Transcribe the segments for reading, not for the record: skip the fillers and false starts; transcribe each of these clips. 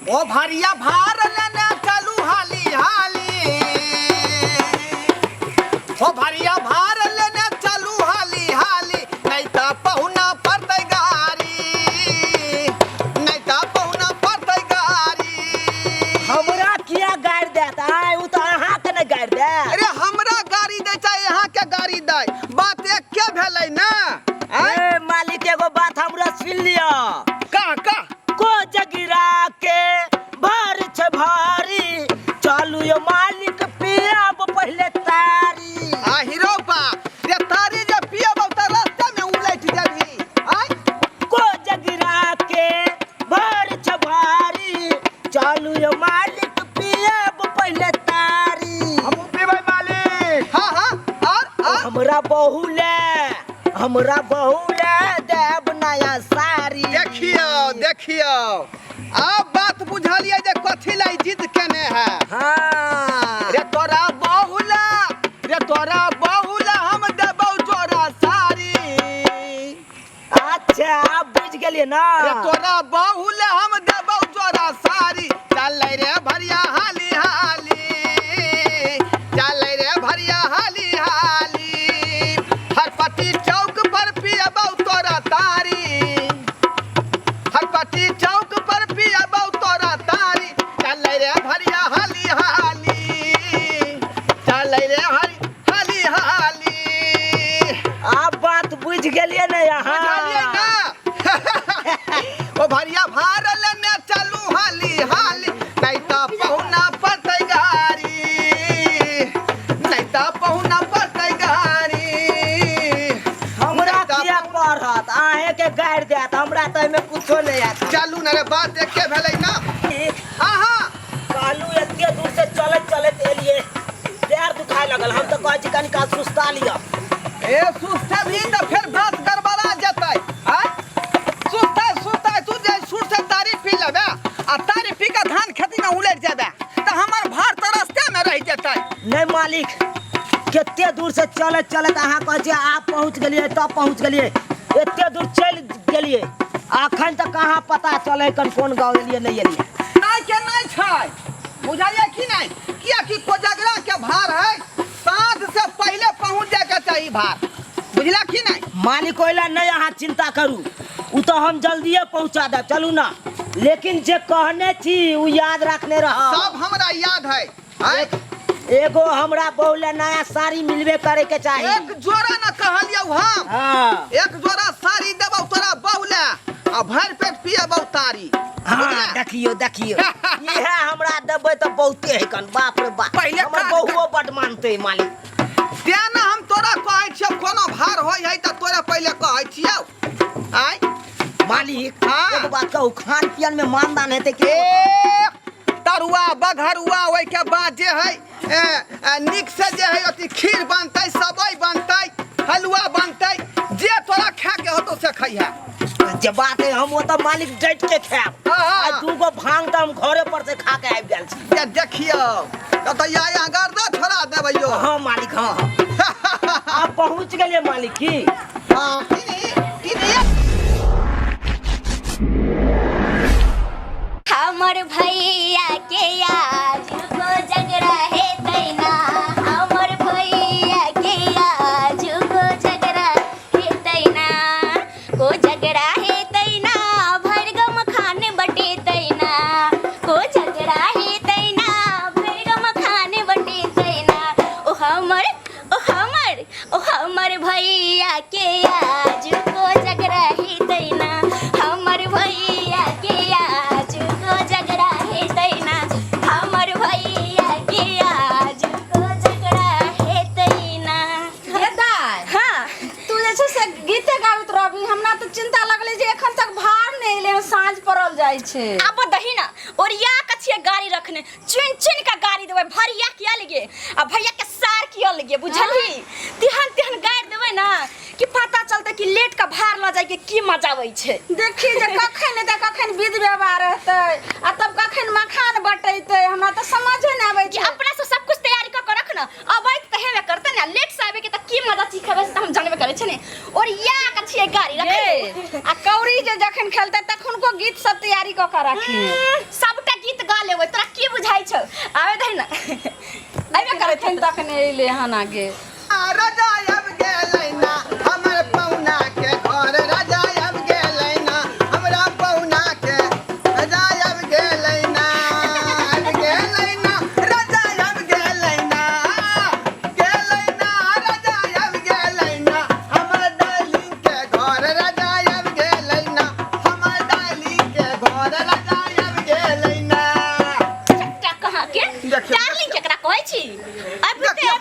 ओ भरिया भार लेने चलू हाली हाली, ओ भरिया भार लेने चलू हाली हाली, नहीं तो पहुना पड़ते गारी, नहीं तो पहुना पड़ते गारी। हमरा किया गाड़ देता है? वो तो अहाँ के न गाड़ दे। अरे हमरा गाड़ी दे चाहे यहाँ के गाड़ी दे, बात एक के भेलै ना। ए मालिक एगो बात हमरा सुन लियो। का को जगिरा के भार छ भारी, चालू यो मालिक पियाब पहले तारी। आ हीरो बा रे तारी जे पियब त रास्ते में उलट जाबी। आय को जगिरा के भार छ भारी, चालू यो मालिक पियाब पहले तारी। हम पीबै मालिक। हां और हमरा बहुले देव नया सारी। देखियो अब बात बुझलिए जे कथि लाई जिद केने है। हाँ रे तोरा बहुला हम देबौ तोरा सारी। अच्छा आप बुझ गेलिए ना। रे तोरा बहुला हम देबौ तोरा सारी। चल रे भरिया हाली हाली, चल रे भरिया हाली हाली, हरपति चौक पर पियबौ तोरा तारी, हरपति चौक पर पियबौ तोरा तारी। चल रे भरिया हाली हाली, चल रे हाली हाली। आप बात बुझ गेलिए ना यहाँ। बुझलिए ना। ओ भरिया भार लेने चलू हाली हाली, नहीं तो पहुना पड़ते गारी, नहीं तो पहुना पड़ते गारी। हमरा किया पढ़त आहे के गाड़ देत, हमरा तो एमे कुछो नहीं आता। चलू ना रे बात एके भेलै ना। हाँ कालू एते दूर से चलत एलिए, पैर दुखाए लगल। हम तो कहै छी कनिका सुस्ता लिया। ए सुस्ते भी तो फिर बात गड़बड़ा जतै। आय सुस्ते तू जे सुर से तारी पी लेबे आ तारी पी के धान खेती में उलट जेबे तो हमर भार तो रास्ते में रह जतै। नहीं मालिक, केते दूर से चलत अहाँ कहै छी आप पहुँच गेलिए तब पहुँच गेलिए। एते दूर चल गेलिए, अखन तक कहाँ पता चले कौन गाँव एलिए नहीं एलिए। नहीं के नहीं छै, बुझलिए कि नहीं? किया कि कोजगरा के भार है, साँझ से पहले पहुँच जाए के चाहिए भार, बुझला कि नहीं? मालिक ओइला नहीं अहाँ चिंता करू, उ तो हम जल्दिए पहुँचा दे। चलू ना, लेकिन जे कहने थी उ याद रखने रह। सब हमरा याद है। आय एगो हमरा बहुले नया साड़ी मिलबे करे के चाहिए। एक जोड़ा न कहलियौ हम। हाँ एक जोड़ा साड़ी देबौ तोरा बहुले आ भर पेट पियबौ तारी। हाँ देखियो ये हमरा देबै तो बहुते है कन। बाप रे बाप, पहिले हमर बहुओ बड मानते मालिक। तें न हम तोरा कहै छियौ कोनो भार होय है त तोरा पहिले कहै छियौ। आय मालिक हाँ। एगो बात कहू, खान पियन में मानदान हेतै कि? तरुआ बघरुआ ओइ के बाद जे है निक से जे है अति खीर बनतै, सबई बनतै, हलुआ बनतै, जे तोरा खा के होतो से खइहा। जे बात है हम तो मालिक डट के खाब। हाँ। आ दूगो भांग तो हम घरे पर से खा के आबि गेल छी। ये देखियो त या गर्दा छोड़ा देबैयो। हाँ मालिक हाँ। आप पहुँच गेलिए मालिक की? हां हमर भैया के आज को झगड़ा है तैना, हमर भैया के आज को झगड़ा है तैना, को झगड़ा है तैना, भरगम खाने बटे तैना, को झगड़ा है तैना, भरगम खाने बटे तैना। ओ हमर भैया के आज को झगड़ा है तैना, हमर भैया के आज को झगड़ा है तैना, हमर भैया के आज को झगड़ा है तैना। हाँ तू जे छै से गीते गाबैत रहबी, हमरा तो चिंता लगले जे एखन तक भार नहीं एले, साँझ पड़ल जाइ छै। अब दही ना और या कछिए गाड़ी रखने चुन का गाड़ी देबै, भरिया किया लगे आ भैया के सार किया लगे, बुझली? तिहन गाड़ी देबै ना कि पता चलते कि लेट का भार ल जाय के की मजा आबै छै। देखी जे कखन विध व्यवहार रहतै आ तब कखन मखान बटैतै, हमरा तो समझे नहीं आबै कि छै। अपना से सब कुछ तैयारी क के रख ना, अब त हेबे करते ना, लेट से आबे के त की मजा सीखबे से हम जानबे करे छै ने। और या कछिए गाड़ी रखे आ कौड़ी जे जखन खेलतै तखन को गीत सब तैयारी क के रखी। सबटा छौ आवे दही ना आइबे करे थन तक ने ले हन आगे राजा अब गेलै ना हमर पौना के घर राजा अब गेलै ना हमरा पौना के राजा अब गेलै ना राजा अब गेलै ना राजा अब गेलै ना हमर डार्लिंग के घर राजा अब गेलै ना हमर डार्लिंग के घर राजा अब गेलै ना चट्टा कहाँ के देखियौ, डार्लिंग केकरा कहै छी अब ते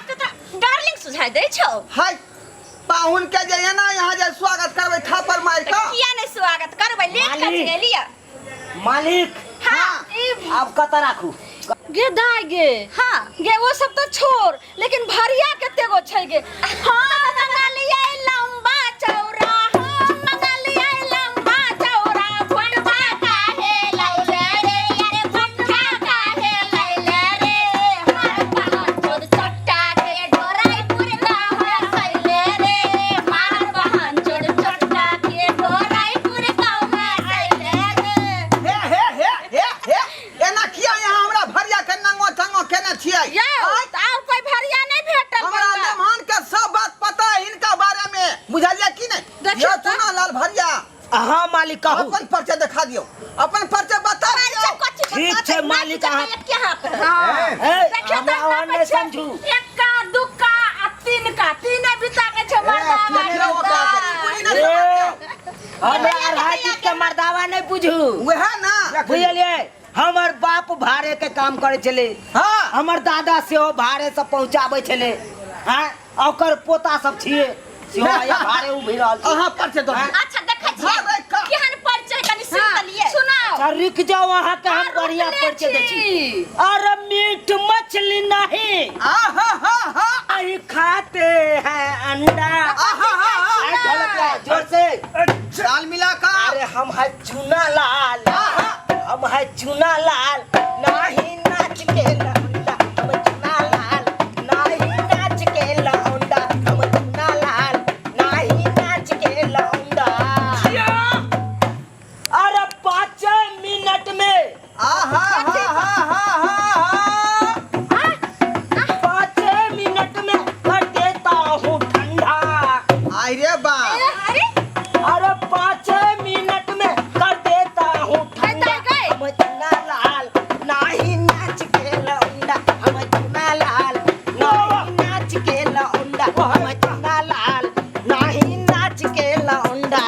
डार्लिंग सुझाय दै छौ हाय पाहुन के जे एना यहाँ जे स्वागत करबै थापर मार त के किया नै स्वागत करबै लेट कर मालिक। गेलिया मालिक हां अब कत राखू गे दाई गे हां गे वो सब तो छोड़ लेकिन भरिया केते गो छै गे हां मंगलिया लंबा चौड़ा मंगलिया लंबा चौड़ा भुट्टा काहे लैले रे अरे भुट्टा काहे लैले रे मार बहन चोद चट्टा के डोराई पुरला हो सैले रे मार बहन चोद चट्टा के डोराई पुरला हो सैले रे हे एना किया यहाँ हमरा भरिया के नंगो तंगो केने छियै ये और कोई भरिया नहीं भेटल हमरा हमरा। मेहमान के सब बात पता है इनका बारे में बुझलिए कि नहीं देखियौ ये तऽ। चुना लाल भरिया हाँ मालिक कहू अपन परिचय दिखा दियो अपन परिचय बता दियो ठीक छै मालिक अहाँ यहाँ पर ए, देखियौ हमरा तऽ ओहन नहि समझू एक्का दुक्का आ तीनका तीने बिता के छै देखियौ ओकरा के। हमरा अढ़ाई कित के मर्दावा नहीं बुझू वह ना बुझलिए हमर बाप भाड़े के काम करे चले हाँ हमर दादा सेहो भाड़े से पहुंचाबे चले हाँ ओकर पोता सब छिए सेहो आया भाड़े उभि रहल छी अहाँ परिचय दो अच्छा देखै छियै हाँ, देखा। केहन परिचय कनि सुन लिए सुनाओ अच्छा, रुक जाओ वहाँ के हम बढ़िया परिचय दे छी अरे मीट मछली नहीं आहा हा हा नहीं खाते हैं अंडा आहा हा अरे ढोलक ला, जोर से ताल मिला का अरे हम है चुना लाल हम है चुना लाल नहीं नाच के लौंडा हम चुना लाल नहीं नाच के लौंडा हम चुना लाल नहीं नाच के लौंडा अरे 5 मिनट में आहा हा हा हा 5 मिनट में कर देता हूँ ठंडा आई रे बा अरे अरे 5 मिनट में कर देता हूँ ठंडा गए। हम चुना लाल नहीं नाच के लौंडा हम चुना लाल नहीं नाच के लौंडा हम चुना लाल नहीं नाच के लौंडा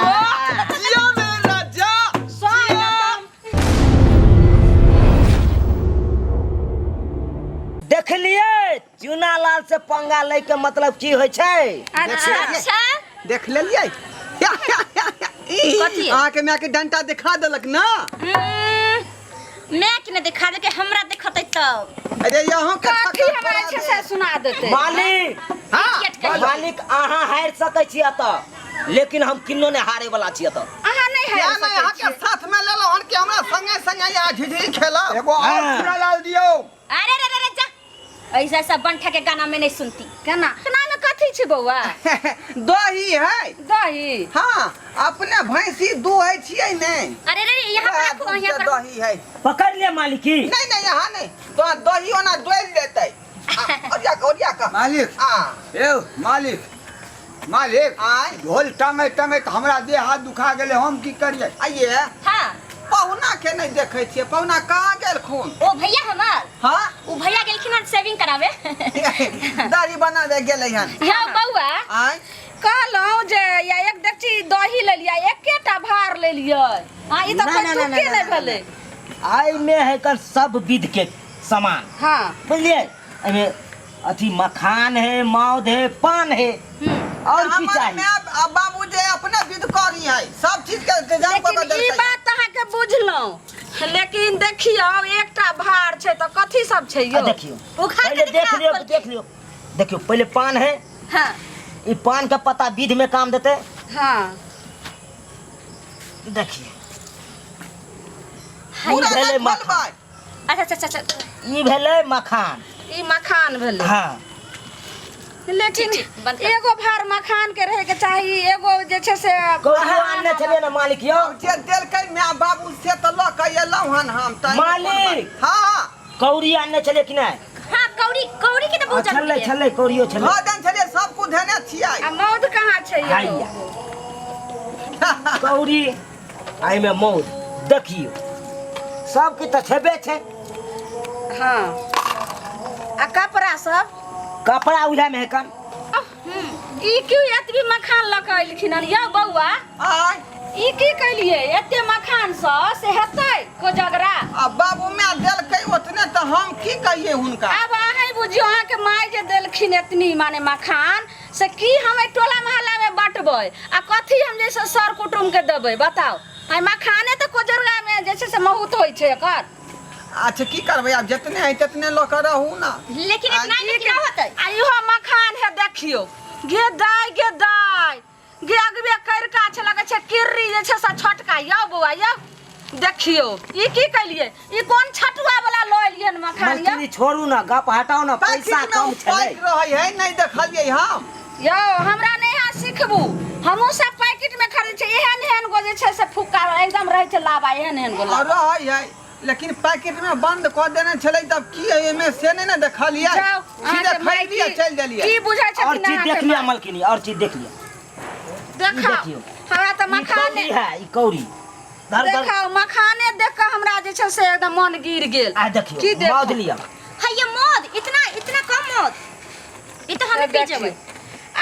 जियो मेरा जा देख लिए चुना लाल से पंगा ले के मतलब की होय छै अच्छा देख लेलिए कथी? अहाँ के मैं के डंटा दिखा देलक ना मैं कि ने दिखा दे के हमरा दिखतै तब अरे यहाँ के काठी हमरा अच्छे से सुना देते मालिक हाँ टिकट कहियो। मालिक अहाँ हारि सकै छी एतऽ लेकिन हम किन्नो ने हारे वाला छी एतऽ अहाँ नहीं क्या है ना यहाँ के साथ में ले लो हन के हमरा संगे संगे यहाँ झिझरी खेला एगो हाँ। और चूड़ा लाल दियो अरे रे रे रे जा ऐसा सब बंठा के गाना में नहीं सुनती केना केना में कथी छै बौआ दही है दही हाँ अपने भैंसी दुहै छियै ने अरे रे यहाँ पर रखो यहाँ पर दही है पकड़ ले मालिकी नहीं यहाँ नहीं तो दही ओना डोल देतै ओरिया का मालिक हाँ ए मालिक मालिक आय ढोल टंगे टंगे तो हमरा देह हाथ दुखा गेले हम की करिए आइए हाँ पहुना के नहीं देखे छियै पहुना कहाँ गेल खून ओ भैया हमार हाँ ओ भैया गेलखिन हन सेविंग करावे दाढ़ी बनावे गेलै हन हाँ बौआ आय कहलहुँ जे या एक डेगची दही ले लिया एकेटा भार ले लिया हाँ ई तो नहीं, कोई नहीं, चुपके नहीं, नहीं भेले आई में है कर सब विध के सामान हाँ बुझलिए एमे अथी मखान है मौध है पान है और की हमारे चाहिए में बाबू जे अपने विध करी है सब चीज के इंतजाम कर लेकिन ई देलकै बात अहाँ के बुझलहुँ लेकिन देखियो एकटा भार छै तो कथी सब छै यो देखियो उखाड़ पहले के देख दिखा लियो खोल के। देख लियो देखियो पहले पान है हाँ ये पान का पत्ता विध में काम देते हाँ देखिए पूरा भेलै नहीं मखान खोलबै अच्छा अच्छा अच्छा अच्छा ई भेलै मखान ई मखान भेलै हाँ लेकिन ठीक, बंद कर। एगो भार मखान के रहे के चाही एगो जे छै से कोई आने चलिए ना मालिक यो जे देलकै माय बाबू से तो ल के एलहुं हन हम तैं मालिक! हाँ कौड़ी आने चले कि नहीं? हाँ कौड़ी कौड़ी के तो बहुत छल्ले जरूरी है। छल्ले कौड़ियो छल्ले। हाँ देन छलिए सब कुछ देने छियै। आ मौत कहाँ छै ये? हाइया कौड़ी आई में मौत देखियो सब की तो छेबे छे। हाँ आ कपड़ा सब कपड़ा उला में है कम। ई क्यों एतबी मखान लऽ कऽ एलखिन हन यौ बौआ? आय ई की कलिए एते मखान से हेतै कोजगरा? आ बाबू माय देलकै ओतने तऽ हम की कहिए हुनका। अब अहाँ बुझियो अहाँ के माय जे देलखिन एतनी माने मखान से की हम टोला मोहल्ला में बांटबै आ कथी हम जैसे सर कुटुम के देबै बताओ? आई मखाने तो कोजगरा में जैसे से बहुत होय छै एकर। अच्छा की करबै आब जितने है तितने लऽ कऽ रहू ना। लेकिन इतना ई क्या होता है? आ इहो मखान है देखियो गे दाय गे अगबे कैरका छै लगे छै किर्री जे छै से छोटका यौ बौआ यौ देखियो ई की कलिए ई कोन छटुआ वाला लऽ एलियन मखान यौ? मलकिनी छोड़ू ना गप हटाओ ना पैसा कम छले। पैक रहै है नहीं देखलिए हम। यौ हमरा नहीं यहाँ सिखबू हमहू सब पैकेट में खरीद छै एहन गो जे छै से फुक्का एकदम रहे छै लाबा एहन गो और रहै है लेकिन पैकेट में बंद कऽ देने छलै तब की है एमे से नहीं ना देखलिए। जाओ सीधे खरीद लिया चल देलिए। की बुझाय छै और चीज देख लिया मलकिनी और चीज देख लिया। देखा देखियो। हमरा त ई मखाने कौड़ी है ई कौड़ी धर धर देखा मखाने देख के हमरा जे छै से एकदम मन गिर गेल। आ देखियो की देखो? मौज लिया। है ये मौत इतना इतना कम मौत ये तो हमें पी जेबै।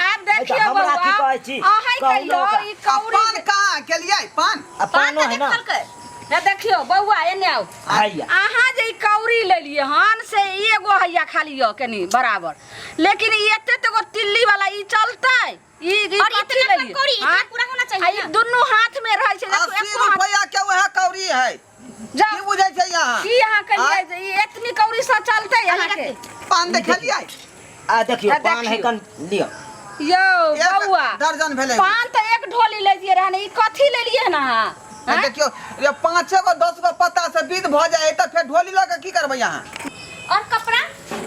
आब देखियो हमरा बौआ की कहै छी? अहाँ कहियो कौनो ई पान कौड़ी कहाँ केलिए पान। पानो है ना ना देखियो बौआ एने आओ हाइया अहाँ जे ई कौड़ी लेलिए हन से एगो हैया खाली य कनी बराबर लेकिन ई एते तगो तिल्ली वाला ई चलतै ई और कथी इतना लेलिए? कौड़ी इतना हाँ? पूरा होना आ चाहिए ई ना। दुनू हाथ में रहै छै 80 रुपया के वह कौड़ी है। जाओ की बुझै छै यहाँ? की अहाँ कहिए जे ई एतनी कौड़ी से चलतै अहाँ के? पान देखलिए। आ देखियो आ पान है देखियो। कन लिया। यो एक बौआ दर्जन भेलै। पान तो एक ढोली ले दिए रहने ई कथी लेलिए ना अहाँ? हाँ? देखियो ये 5 गो 10 गो पत्ता से विध भ जाए त फिर ढोली लऽ के की करबै यहाँ? और कपड़ा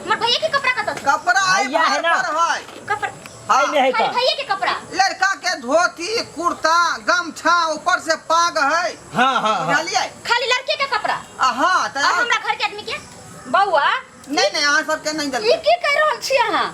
मोर भैया के कपड़ा कत कपड़ा आई भैया है ना? पर है। कपड़ा हाय में है खाली का भैया के कपड़ा लड़का के धोती कुर्ता गमछा ऊपर से पाग है। हां हां हां बुझलिए? खाली लड़के के कपड़ा हां त और हमरा घर के आदमी के बौआ नहीं नहीं अहाँ सबके नहीं ई देलकै। की कह रहल छी अहाँ?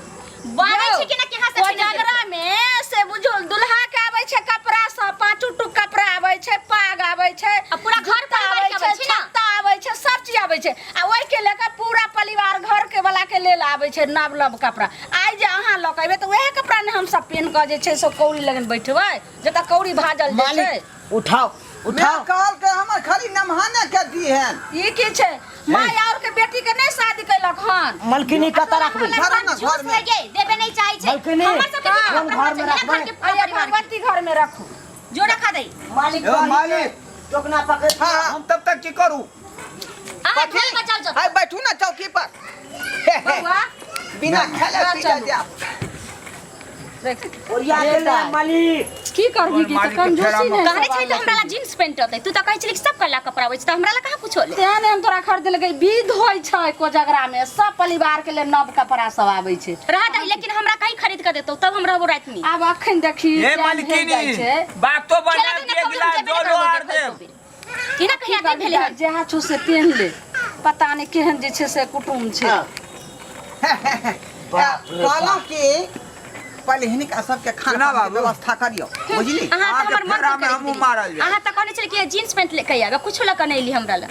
बानै छै कि ना के हाथ से कोजगरा में से बुझो दुल्हा के आबै छै कपड़ा सब 5 टुक कपड़ा आबै छै पाग आबै छै आ पूरा घर छत्ता परिवार के आबै छै ना? छत्ता आबै छै सब चीज आबै छै आ ओइ के लेके पूरा परिवार घर के वाला के लेल आबै छै नव कपड़ा आइ जे अहाँ लऽ के अइबै त वएह कपड़ा ने हम सब पेन के जे छै सो कौड़ी लगन बैठबै जतऽ कौड़ी भाजल जाइ छै। मालिक उठाओ मैं उठाओ कहल के हमर खाली नमहाने के दी है। ई की छै माय और के बेटी के नहीं शादी कैलक हन? मलकिनी कतऽ रखबै? घर ना घर झूठ में। लगे देबे नहीं चाहे छै मलकिनी, हमर सब के हाँ, हम घर में रखबै। के अरे परिवार के भगवती घर में रखू जो रखा दई मालिक यो, मालिक। टोकना पकड़ हाँ हम तब तक की करूं? आ ढोल बजाओ जब हाय बैठू ना चौकी पर। बौआ बिना खेले ना पी चलू। जा। ओरिया के ले मालिक। की करबी की त कंजूसी नहीं कहरे छै त हमरा ला जींस पैंट होतै तू त कहै छली सब कला कपड़ा होय छै त हमरा ला कहाँ कुछ होले तेने हम तोरा खरीद देलकै विध होइ छै कोजगरा में सब परिवार के लिए नव कपड़ा सब आबै छै। रहा दही लेकिन हमरा कहीं खरीद के देतौ तब हम रहबो रात में आब अखन देखी हे टाइम भेल मालकिनी जाइ छै। बातो बना खेला के गिलास दो लो आर दे। इना कहिया दे भेले हन जहाँ छू से पेन ले पता नहीं केहन जे छै से कुटुम छै। कहलहुँ कि पहले हिनका सबके खाना सुना पानी के बाबू। व्यवस्था करियो बुझली? अहाँ त हमर मन फेरा में हमहूँ मारल जाए। अहाँ त कहने छली कि जींस पैंट लेके आबे कुछ ला के नहीं ली हमरा ला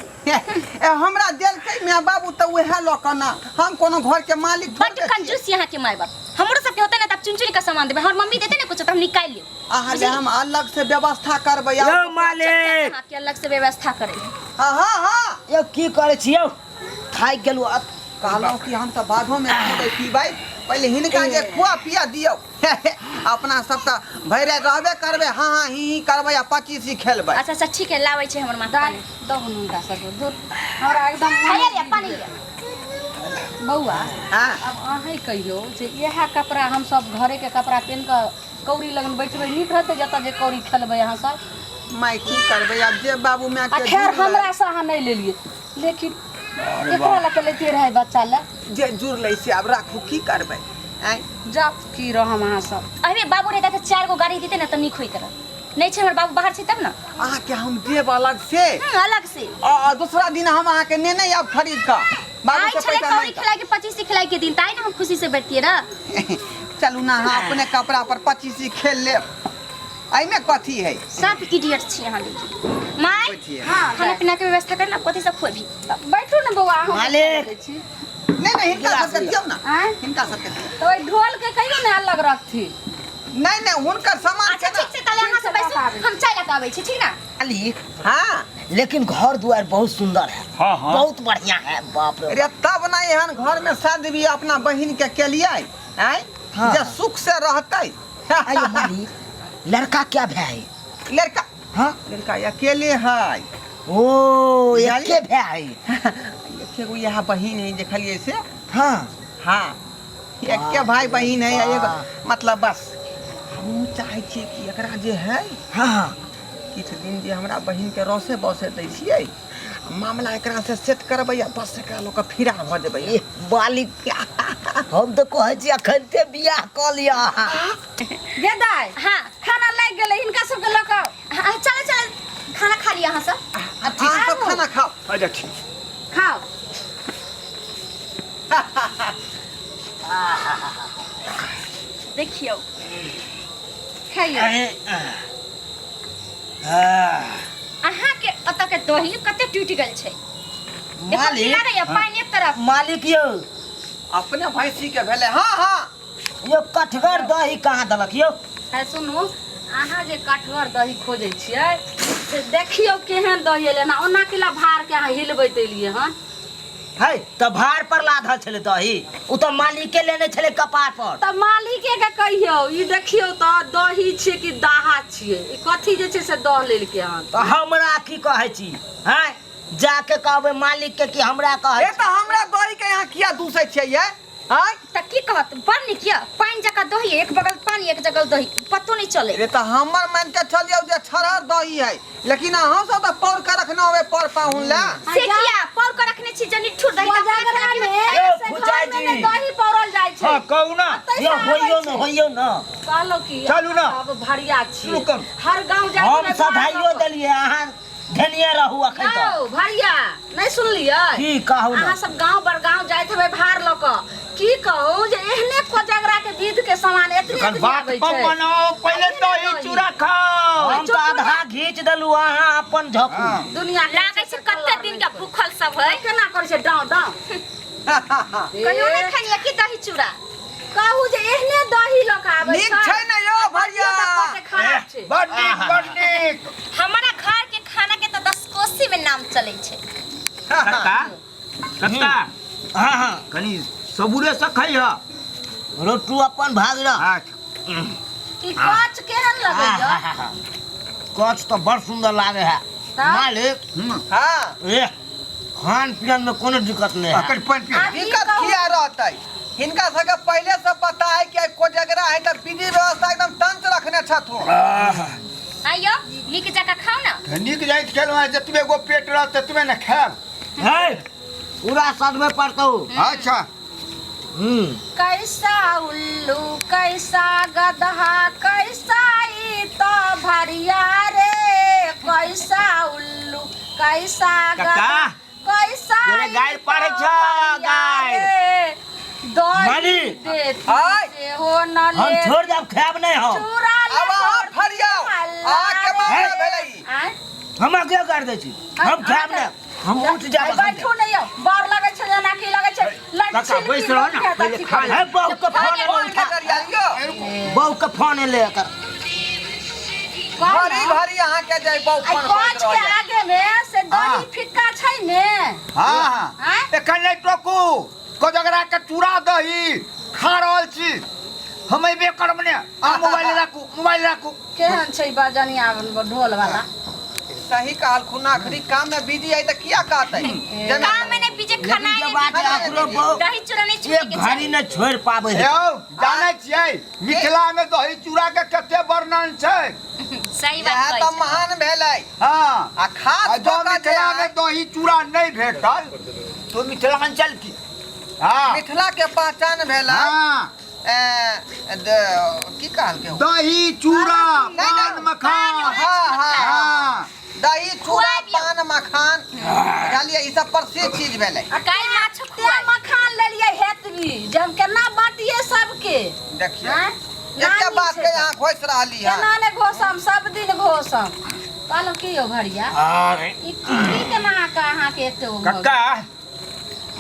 हमरा देलकै माय बाबू त उहे लऽ कऽ ना हम कोनो घर के मालिक बट थोड़े छियै। कंजूस यहाँ के माय बाप हमरो सब के होते ना तब चुनचुनी का सामान देबे हमर मम्मी देते ना कुछ त हम निकाल लियो अहाँ ले हम अलग से व्यवस्था करबै। यो मालिक अहाँ के अलग से व्यवस्था करे हाँ हाँ हाँ यो की करे छी यौ? थाक गेलु अब कहलहुँ कि हम त बाधो में खेबै पीबै पहले हिनका जे खुआ पिया दियौ अपना सब त भैरे रहबे करबै हाँ हाँ ही करबै आ 25 ही खेलबै। अच्छा अच्छा ठीक है लावे छै हमर माता दाई दहु हुनका सब दूर हमरा एकदम खाया लिया पानी लिया बौआ हाँ अब अहीं कहियो जे इएह कपड़ा हम सब घरे के कपड़ा पेन के कौड़ी लगन बैठबै नीक रहतै जतऽ जे कौड़ी खेलबै अहाँ सब। मैं की करबै अब जे बाबू माय आ के खैर जुड़ हमरा से अहाँ नहीं लेलिए लेकिन एकरा लके लेते रहे बच्चा ले जे जुड़ लै से अब राखू की करबै आइ जाओ की रहम अहाँ सब। अबे बाबू रहता त 4 गो गाड़ी देते ना त निक होइत रह नहीं छै हमर बाबू बाहर छै तब ना अहाँके हम देब अलग से अलग से दूसरा दिन हम अहाँके नेने आब खरीद कऽ बाबू आई के छले पैसा कौड़ी नहीं खिला के 25 खिलाई के दिन ताई ना हम खुशी से बैठिए ना। चलू ना हाँ अपने कपड़ा पर 25 खेल ले। में कथी है? सब इडियट छी यहाँ लेकिन। माय बैठिए। हां खाना पीना के व्यवस्था करना कथी सब खोबी। बैठू ना बउआ हम मालिक। नहीं हिनका सबके दियो ना। आय हिनका सबके दियो। तो ओइ ढोल के कहियो ने अलग रखथी। नहीं हुनकर सामान अच्छा के ना। ठीक से ताले यहाँ से बैसो हम चाय लेके आबै छी ठीक ना। मालिक हाँ लेकिन घर द्वार बहुत सुंदर है। हाँ, हाँ। बहुत बढ़िया है बाप रे। अरे तब ना यहाँ घर में शादी भी अपना बहन के केलिए आय हाँ। जे सुख से रहते। अरे मालिक लड़का क्या भाई? लड़का हाँ लड़का अकेले है। ओ जाली? एके भाई। एगो यहाँ बहन है देखलिए से। हाँ हाँ एक के भाई बहन है वाह। एगो मतलब बस हम चाहे छिए कि एकरा जे है हाँ किछ दिन जे हमरा बहन के रसे बसे दै छिए मामला एकरा से सेट करबै आ बस एकरा लोग फिरा भ देबै। ए मालिक हम तो कहै छी अखन ते बियाह क लिया। गे दाई हां खाना लग गेलै इनका सबके लऽ कऽ। चल चल खाना खा लिया हां सब। अच्छा सब खाना खाओ। अच्छा ठीक। खाओ। देखियो खाइए। अहाँ के अत के दही कते टूट गेल छै। मालिक लागे पानी एक तरफ। मालिक यो अपने भैंसी के भेले। हाँ यो कठगर दही कहाँ दलक यो? है सुनू अहाँ जे कटहर दही खोजै छियै से देखियो केहन दही एलै ना ओना किला भार के अहाँ हिलबैत एलियै हन। है त भार पर लाधल छले दही उ त मालिक के लेने छले कपार पर। त मालिके के कहियो ई देखियो त दही छियै कि दाहा छियै ई कथी जे छै से दह लेलकै हन। त हमरा की कहै छी हैं जाके कहबै मालिक के कि हमरा कहै ए तो हमरा दही के यहाँ किया दूसै छिए ये? हां त की कहत बड़ नीक किया पानी जका दही एक बगल पानी एक जगह दही पतो नहीं चले। रे तो हमर मन के चलियो जे छरहर दही है लेकिन अहाँ सब तो पौर के रखना होवे पर पाहुन ला। से किया पौर के रखने छी जनी ठुर दही का कोजगरा में ए, से भुजाई घर में जी। दही पौरल जाइ छै। हाँ कहू ना। यो होइयो न कहलो कि चलू ना। अब भरिया छी रुकम। हर गांव जाय हम सधाइयो देलिए अहाँ धनिया रहू अखन त। यौ भरिया नहीं सुनलियै की कहू अहाँ ना सब गांव बर गांव जाइत हेबै भार ल क की कहू जे एहने कोजगरा के विध के सामान एतने एखन बात आबै कम छै। बनाओ पहले दही चूड़ा खाओ। हम त आधा घीच देलु अहाँ अपन झकू। हाँ। दुनिया लागे छै कते दिन के भूखल सब है। केना करै छै डाउ डाउ कहियो नहीं खानिया की दही चूड़ा। कहू जे एहने दही ल क आबै नीक छै न यो भरिया। खराब छै। बड़ नीक बड़ नीक। हमारा घर के खाना के तो 10 कोसी में नाम चले छै। कक्का कक्का हाँ हाँ कनी सबूरे से खइहा। रोटू अपन भाग रह। अच्छा ई काच केहन लगै छै? कच तो बड़ सुंदर लागे है मालिक। हां ए खान पियन में कोनो दिक्कत नहीं है। अकड़ पानी पियो। दिक्कत किया रहतै? हिनका सबके पहले से पता है कि कोजगरा है त विधि व्यवस्था एकदम तंत्र रखने छथुन। आइयो नीक जका खाओ ना। नीक जाइत खेलवा जतबे गो पेट रह ततबे न खाब। है पूरा सदमे पड़तो। अच्छा कैसा उल्लू कैसा गदहा कैसा ई तो भरिया रे कैसा उल्लू कैसा कक्का, गदहा कैसा तोरे ई गायर तो पड़ै छ, भरिया गायर। रे। दही माली। देती आय। से हो न हम ले छोड़ जब खाब नहीं हो। चूड़ा अब अहाँ फरियाओ आके मामला भेलै। आय हम क्या कर दे छी हम खाब नहीं हम उठ जाब। बैठू नहीं हो बार लगे छै जेना की लगे छै कक्का, बैस रहो ना, पहले खा ले। है बहू के फोन फोन उठा। करियो बहू के फोन ले कर। भरी भरी अहाँ के जाय बहु आई फोन कांच के आगे में से दही हाँ। फिक्का छै ने। हाँ हाँ आय एखन नहीं टोकू। कोजगरा के चूड़ा दही खा रहल छी। हम एबे करब ने। आ मोबाइल राखू। केहन छै बजनिया ढोल वाला। सही कहल खुना आखिरी काम में बिजी है त किया कहतै? काम में नहीं बीजे खाना लेकिन है जब बात है अपनो बहू दही चूड़ा नहीं एक छूटे के घड़ी न छोड़ पावे है। यौ जानै छियै मिथिला में दही चूड़ा के कते वर्णन छै। सही यह बात तो कहै महान भेलै। हाँ आ खास जो कऽ के मिथिला जे में दही चूड़ा नहीं भेटल तो मिथिलांचल की। हाँ मिथिला के पहचान भेलै। हाँ की कहल के? दही चूड़ा नहीं, नहीं, पान मखान। हाँ हाँ हाँ दही चूड़ा खुआ दियौ। पान मखान बुझलियै ई सब प्रसिद्ध चीज भेलै। काई माछ एते मखान लेलिए हेतवी जब केना बाटिए सबके देखिए हैं? एके नानी बात छै के तऽ। यहाँ घोष रहली है केना ने घोसम सब दिन घोसम कहलहुँ की हो भरिया अरे ई की केना का अहाँके एते हो कक्का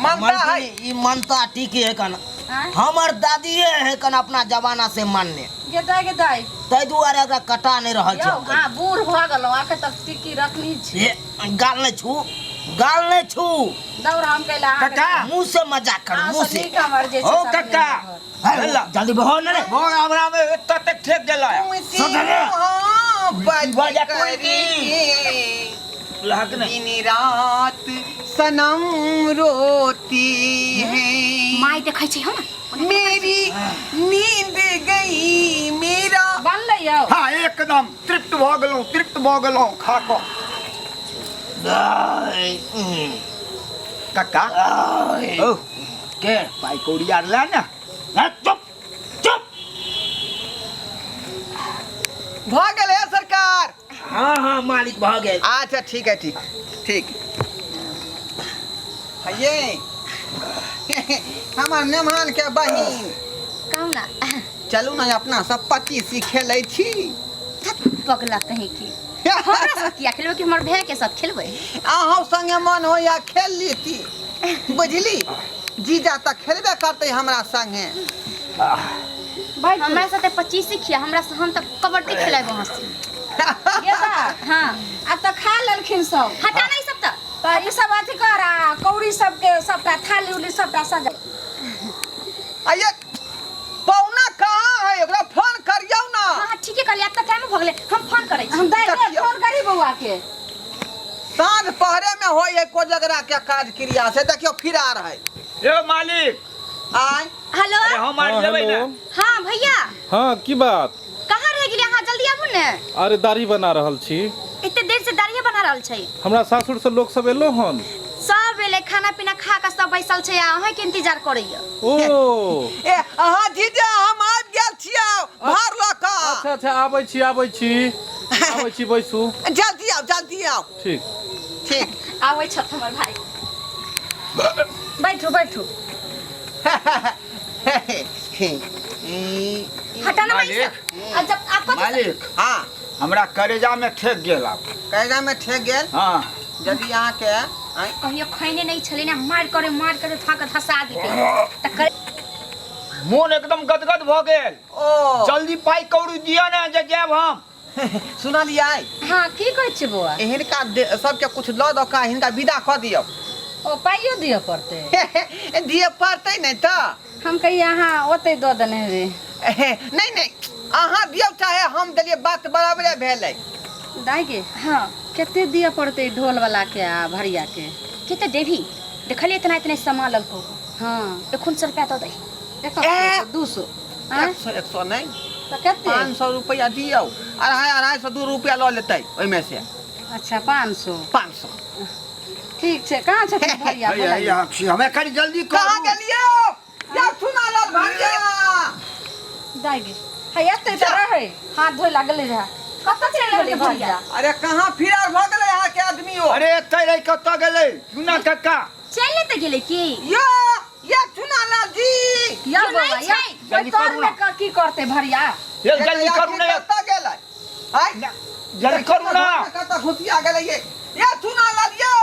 मानता है ई मानता ठीक है कन हैं? हमर दादिए है कन अपना जमाना से मानने के दाई ताहि दुआरे एकरा कटा नहीं रहल यौ छै हाँ बूढ़ भऽ गेलहुँ आके तक टिक्की रखनी छी ये गाल नहीं छू गाल नहीं छू दौड़ हम कैला कक्का मुंह से मजाक कर मुंह से हमर जे छै ओ सब कक्का घर। हेला जल्दी बहो ने रे मोर हमरा में एत्ता तक ठेक गेला बजा लहक ने दिन रात सनम रोती है माय देखै छै हम मेरी नींद गई मेरा बनलै यौ हाँ एकदम तृप्त भ गेलौं खा को कक्का ओ के पाई कौड़ी आर ला ना हाँ, चुप चुप भाग गए सरकार हाँ हाँ मालिक भाग गए अच्छा ठीक है ठीक ठीक ये हमार मेहमान के बहिन कहू ना चलू ना अपना सब पति सीखे लै छी पगला कहीं की हमरा साथ किया खेलबै कि हमर भाई के साथ खेलबै अहों संगे मन हो या खेल लीती बुझली जीजा तक खेलबे करते हमरा संगे हमरा साथे 25 सीखिया हमरा से हम तक कबड्डी खेलाब वहां से ये बा हां अब तो खा लेलखिन सब हटा नहीं सब तक तो ई सब अथी करा कौड़ी सबके सबटा थाली उली सबटा सजा आये पौना कहाँ है एकरा फोन करियौ ना हां ठीक है कल अब तक टाइम भ गेलै हम फोन करै छी हम दाई फोन करी बउआ के साँझ पहरे में हो ये कोजगरा के काज क्रिया से देखियो फिरार है ए मालिक आय हेलो अरे हम आर जेबै ना हां भैया हाँ की बात कहाँ रह गेलियै अहाँ जल्दी आबू ने अरे दाढ़ी बना रहल छी एते देर से दाढ़ी बना रहल छै हमरा सासुर से लोग सब एलो हन सब एले खाना पीना खा के सब बैसल छै आ अहाँ के इंतजार करैया ओ ए अहाँ जीजा हम आबि गेल छियै भार ल क अच्छा अच्छा आबै छी बैसू जल्दी आओ ठीक ठीक आबै छ हमर भाई बैठू हटा ना मालिक। जब आपको मालिक हाँ हमरा करेजा में ठेक गेल आब कैदा में ठेक गेल हाँ यदि यहाँ के आय कहियो खैने नहीं छले ना मार करे फाक धसा देते त कर मोन एकदम गदगद भ गेल ओ जल्दी पाई कौड़ी दिया ना जे जाब हम सुनलियै हां की कहै छी बउआ हिनका सबके कुछ ल दो का हिनका विदा क दियौ ओ पाइयो दियो पड़ते दिए पड़तै नहीं तो हम कहिए अहाँ ओते दो देने रे नहीं अहाँ दियौ चाहे हम देलिए बात बराबरे भेलै दाई गे हां केते दिया पड़ते ढोल वाला के आ भरिया के केते देवी देखले इतना सामान ललको हां 100 रुपया तो दे 100 200 100 नहीं तो केते 500 रुपया दियौ 250 2 रुपया ल लेतै ओइमे से अच्छा 500 500 ठीक छै कहाँ छै भरिया बोला हमें कनी जल्दी कहाँ करू गेलियो या सुना लाल भैया दाई गे है एते त रहे हाथ धोइ लागले रहा कत चल गेलै भरिया अरे कहाँ फिरार भ गेलै यहाँ के आदमी हो अरे एतै रही कत गेलै सुना कक्का चल त गेले की यो ये सुना लाल जी या यो बाबा नहीं या छै। जल्दी कोई करू ना। में की करते भरिया ये जल्दी करू ना कत गेलै आय जल्दी करू ना कत घुसिया गेलै ये सुना लाल यो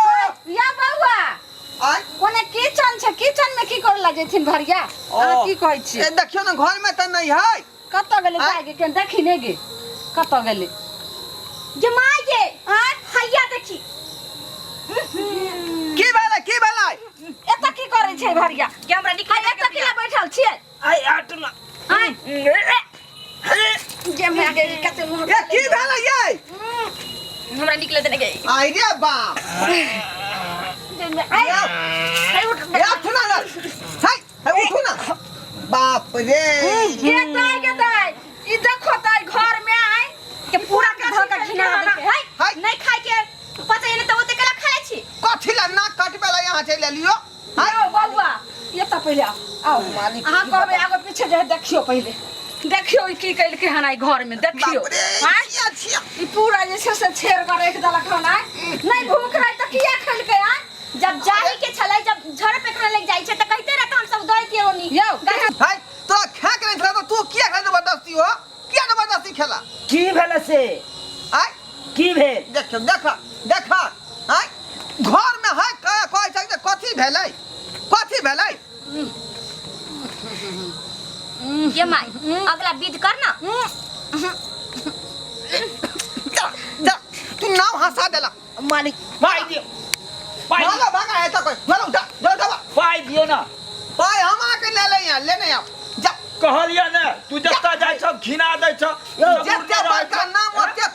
या बाबा आय कोने किचन में की करला जेथिन भरिया अहाँ की कहै छी ए देखियो ना घर में त नहीं है कत गेलै दाई गे के देखी ने गे कत गेलै जमाई गे हैया देखी की भेलै एत की करै छै भरिया के हमरा निकाल एत की ला बैठल छियै आई आट ना जे मैं गे कते मुंह ये की भेलै ये हमरा निकले देने गे आई रे बाप या सुना लाल है उठू ना बाप रे गे दाई ई देखो दाई घर में आइ के पूरा के धोका घिना देते है हाय नहीं खाए के पता ही नहीं तो ओते कला खाले छी कथी ला ना कटबे ला यहाँ चले लियो आओ बउआ ये त पहिले आओ मालिक अहाँ कहबै आगे पीछे जे देखियो पहिले देखियो ई की कैल के हनाई घर में देखियो बाप रे हां छिया ई पूरा जे छै से छेड़ कर रख देलक हनाई नहीं भूख रही त किया खेल के आ जब जाही के छलै जब झड़ पेटने लग जाई छै त कहते रह हम सब दौड़ के ओनी यौ हाय तोरा खेक नहीं खेला तो तू किया खेला जबरदस्ती हो किया जबरदस्ती खेला की भेल से आय की भेल देख देखा आय घर में है कहै छै जे कथी भेलै ये माई अगला विध कर ना जा तू नाव हंसा देला मालिक पाई दियो पाई भागा है तो कोई चलो उठा पाई दियो ना पाई हम आके ले ले यहाँ लेने आओ जा कहलिया ने तू जत्ता जाइ छ घिना दै छ जत्ते बड़का नाम ओते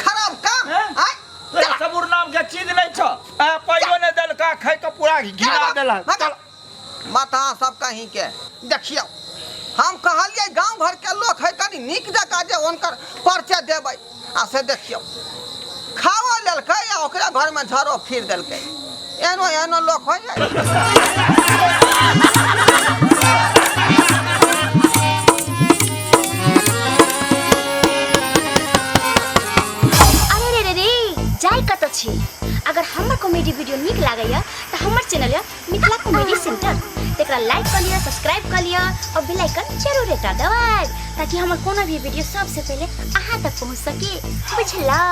खराब काम आय तोरा सबुर नाम के चीज नहीं छ पाइयो ने देल का खाइ के पूरा घिना देला चल माता सब कहीं के देखियो हम कहलिए गांव घर के लोग है कनी नीक जका जे उनकर परिचय देबै आ से देखियो खावा लेलकै आ ओकरा घर में झरो फिर देलकै एनो लोग हो जाय अरे रे रे जाय कत छी अगर हमर कॉमेडी वीडियो नीक लागैया त हमर चैनल या मिथिला कॉमेडी सेंटर तेकरा लाइक कर लिया सब्सक्राइब कर लिया और बेल आइकन जरूर एकटा दबाएब ताकि हमर कोनो भी वीडियो सबसे पहले अहां तक पहुंच सके बुझलौ